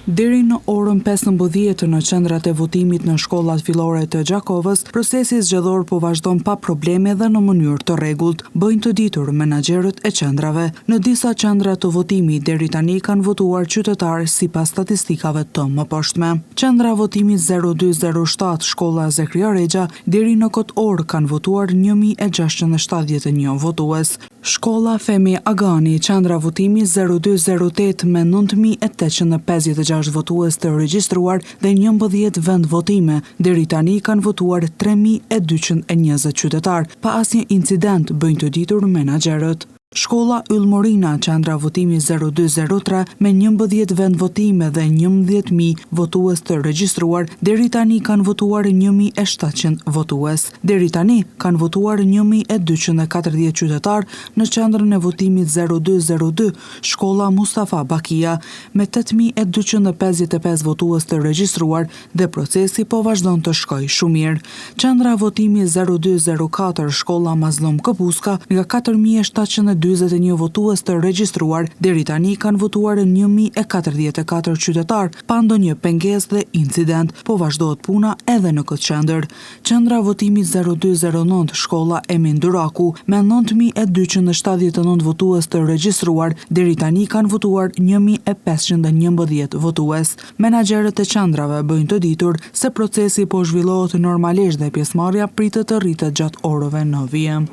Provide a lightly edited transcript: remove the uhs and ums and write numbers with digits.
Deri në orën 15 në qendrat e votimit në shkollat fillore të Gjakovës, procesi zgjedhor po vazhdon pa probleme dhe në mënyrë të rregullt, bëjnë të ditur menaxherët e qendrave. Në disa qendra të votimit deri tani kanë votuar qytetarë sipas statistikave të mëposhtme. Qendra votimit 0207 shkolla Zekria Rexha deri në këtë orë kanë votuar 1671 votues. Shkolla Femi Agani, qendra votimi 0208 me 9856 votues të regjistruar dhe 11 vend votime. Deri tani kanë votuar 3220 qytetar, pa asnjë incident, bëjnë të ditur menaxherët. Shkolla Yllmorina, qendra votimi 0203 me 11 vend votime dhe 11.000 votues të regjistruar, deri tani kanë votuar 1700 votues. Deri tani kanë votuar 1240 qytetar në qendrën e votimit 0202, shkolla Mustafa Bakia, me 8255 votues të regjistruar dhe procesi po vazhdon të shkojë shumë mirë. Qendra votimi 0204, shkolla Mazlum Këpuska, nga 4721 votues të regjistruar, deri tani kanë votuar 1044 qytetar, pa ndonjë pengesë dhe incident, po vazhdohet puna edhe në këtë qendër. Qendra votimi 0209, shkolla Emin Duraku, me 9279 votues të regjistruar, deri tani kanë votuar 1511 votues. Menaxherët e qendrave bëjnë të ditur se procesi po zhvillohet normalisht dhe pjesëmarrja pritet të rritet gjatë orëve në vijim.